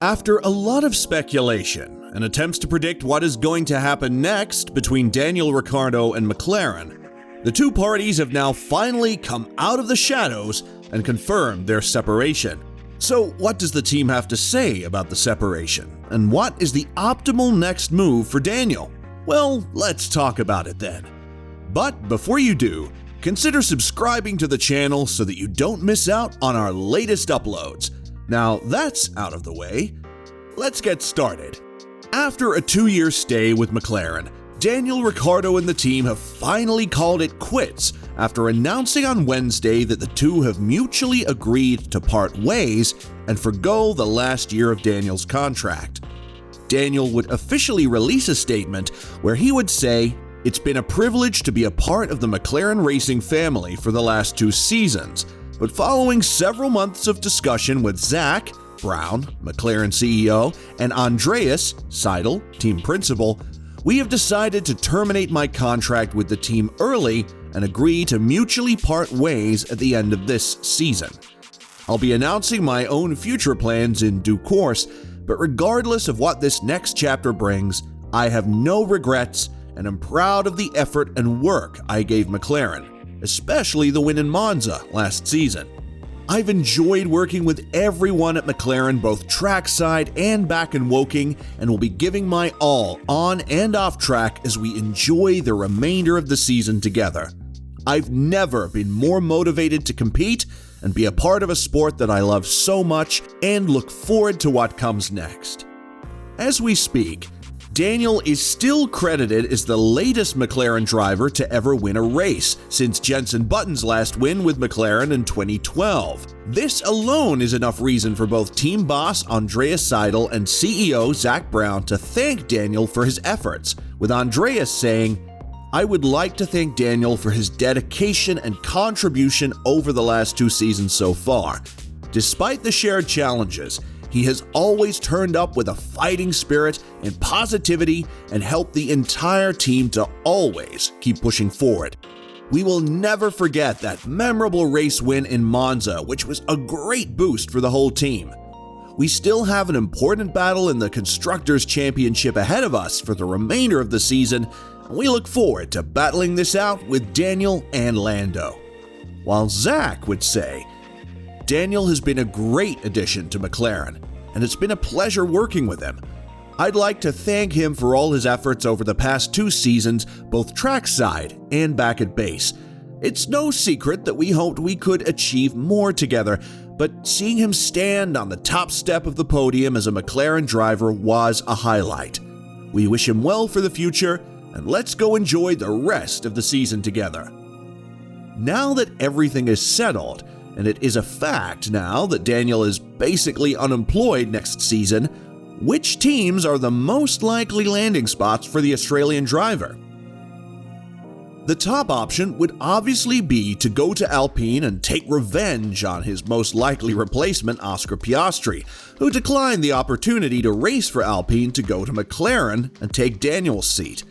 After a lot of speculation and attempts to predict what is going to happen next between Daniel Ricciardo and McLaren, the two parties have now finally come out of the shadows and confirmed their separation. So what does the team have to say about the separation? And what is the optimal next move for Daniel? Well, let's talk about it then. But before you do, consider subscribing to the channel so that you don't miss out on our latest uploads. Now that's out of the way, let's get started. After a 2-year stay with McLaren, Daniel Ricciardo and the team have finally called it quits after announcing on Wednesday that the two have mutually agreed to part ways and forgo the last year of Daniel's contract. Daniel would officially release a statement where he would say, "It's been a privilege to be a part of the McLaren racing family for the last 2 seasons. But following several months of discussion with Zach Brown, McLaren CEO, and Andreas Seidel, team principal, we have decided to terminate my contract with the team early and agree to mutually part ways at the end of this season. I'll be announcing my own future plans in due course, but regardless of what this next chapter brings, I have no regrets and am proud of the effort and work I gave McLaren, especially the win in Monza last season. I've enjoyed working with everyone at McLaren, both trackside and back in Woking, and will be giving my all on and off track as we enjoy the remainder of the season together. I've never been more motivated to compete and be a part of a sport that I love so much and look forward to what comes next." As we speak, Daniel is still credited as the latest McLaren driver to ever win a race since Jenson Button's last win with McLaren in 2012. This alone is enough reason for both team boss Andreas Seidel and CEO Zach Brown to thank Daniel for his efforts, with Andreas saying, "I would like to thank Daniel for his dedication and contribution over the last 2 seasons so far. Despite the shared challenges, he has always turned up with a fighting spirit and positivity and helped the entire team to always keep pushing forward. We will never forget that memorable race win in Monza, which was a great boost for the whole team. We still have an important battle in the Constructors' Championship ahead of us for the remainder of the season, and we look forward to battling this out with Daniel and Lando." While Zach would say, "Daniel has been a great addition to McLaren, and it's been a pleasure working with him. I'd like to thank him for all his efforts over the past 2 seasons, both trackside and back at base. It's no secret that we hoped we could achieve more together, but seeing him stand on the top step of the podium as a McLaren driver was a highlight. We wish him well for the future, and let's go enjoy the rest of the season together." Now that everything is settled, and it is a fact now that Daniel is basically unemployed next season, which teams are the most likely landing spots for the Australian driver? The top option would obviously be to go to Alpine and take revenge on his most likely replacement, Oscar Piastri, who declined the opportunity to race for Alpine to go to McLaren and take Daniel's seat.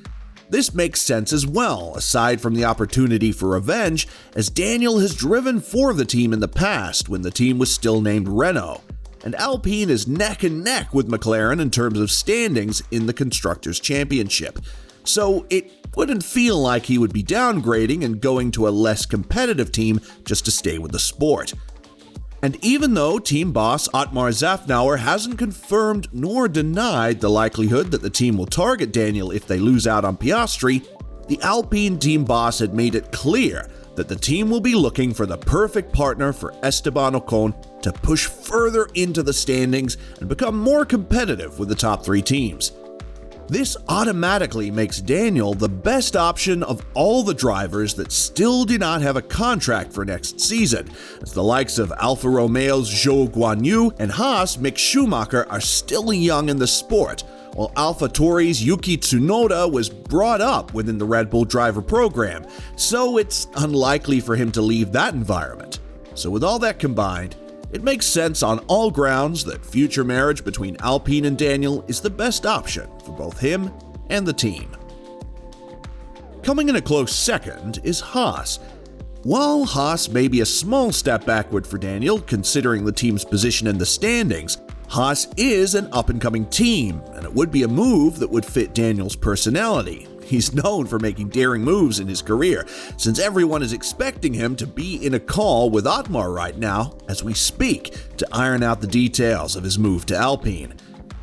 This makes sense as well, aside from the opportunity for revenge, as Daniel has driven for the team in the past when the team was still named Renault, and Alpine is neck and neck with McLaren in terms of standings in the Constructors' Championship, so it wouldn't feel like he would be downgrading and going to a less competitive team just to stay with the sport. And even though team boss Otmar Zafnauer hasn't confirmed nor denied the likelihood that the team will target Daniel if they lose out on Piastri, the Alpine team boss had made it clear that the team will be looking for the perfect partner for Esteban Ocon to push further into the standings and become more competitive with the top 3 teams. This automatically makes Daniel the best option of all the drivers that still do not have a contract for next season, as the likes of Alfa Romeo's Zhou Guanyu and Haas Mick Schumacher are still young in the sport, while AlphaTauri's Yuki Tsunoda was brought up within the Red Bull driver program, so it's unlikely for him to leave that environment. So with all that combined, it makes sense on all grounds that future marriage between Alpine and Daniel is the best option for both him and the team. Coming in a close second is Haas. While Haas may be a small step backward for Daniel, considering the team's position in the standings, Haas is an up-and-coming team, and it would be a move that would fit Daniel's personality. He's known for making daring moves in his career, since everyone is expecting him to be in a call with Otmar right now as we speak to iron out the details of his move to Alpine.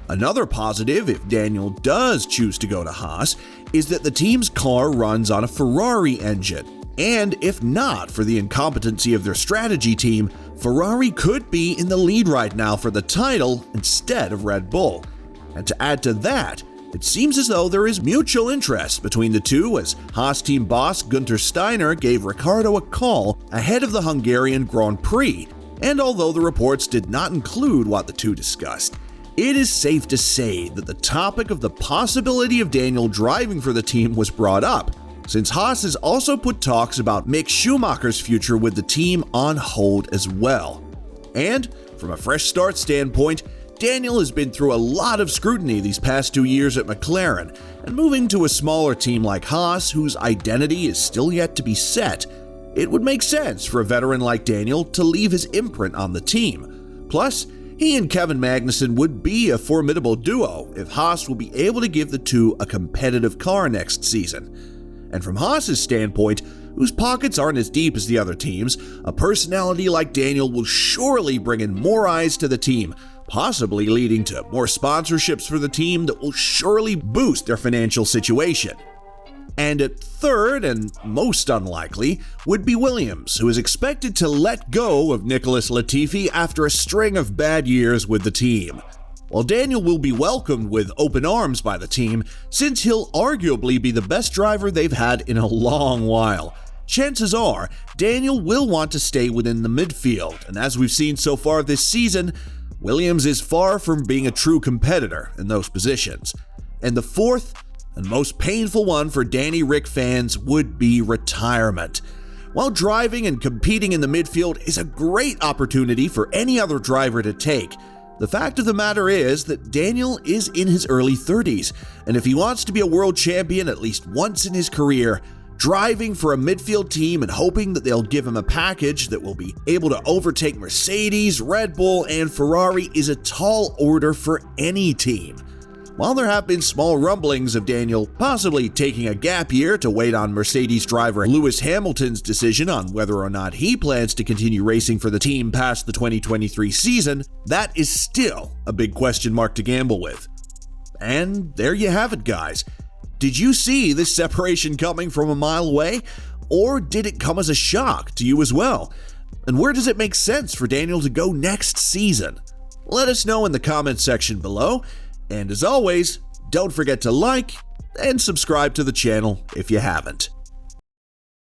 Another positive, if Daniel does choose to go to Haas, is that the team's car runs on a Ferrari engine. And if not for the incompetency of their strategy team, Ferrari could be in the lead right now for the title instead of Red Bull. And to add to that, it seems as though there is mutual interest between the two, as Haas team boss Günther Steiner gave Ricciardo a call ahead of the Hungarian Grand Prix, and although the reports did not include what the two discussed, it is safe to say that the topic of the possibility of Daniel driving for the team was brought up, since Haas has also put talks about Mick Schumacher's future with the team on hold as well. And from a fresh start standpoint, Daniel has been through a lot of scrutiny these past 2 years at McLaren, and moving to a smaller team like Haas, whose identity is still yet to be set, it would make sense for a veteran like Daniel to leave his imprint on the team. Plus, he and Kevin Magnussen would be a formidable duo if Haas will be able to give the two a competitive car next season. And from Haas's standpoint, whose pockets aren't as deep as the other teams, a personality like Daniel will surely bring in more eyes to the team, possibly leading to more sponsorships for the team that will surely boost their financial situation. And at third, and most unlikely, would be Williams, who is expected to let go of Nicholas Latifi after a string of bad years with the team. While Daniel will be welcomed with open arms by the team, since he'll arguably be the best driver they've had in a long while, chances are Daniel will want to stay within the midfield, and as we've seen so far this season, Williams is far from being a true competitor in those positions. And the fourth and most painful one for Danny Ric fans would be retirement. While driving and competing in the midfield is a great opportunity for any other driver to take, the fact of the matter is that Daniel is in his early 30s, and if he wants to be a world champion at least once in his career, driving for a midfield team and hoping that they'll give him a package that will be able to overtake Mercedes, Red Bull, and Ferrari is a tall order for any team. While there have been small rumblings of Daniel possibly taking a gap year to wait on Mercedes driver Lewis Hamilton's decision on whether or not he plans to continue racing for the team past the 2023 season, that is still a big question mark to gamble with. And there you have it, guys. Did you see this separation coming from a mile away, or did it come as a shock to you as well? And where does it make sense for Daniel to go next season? Let us know in the comments section below, and as always, don't forget to like and subscribe to the channel if you haven't.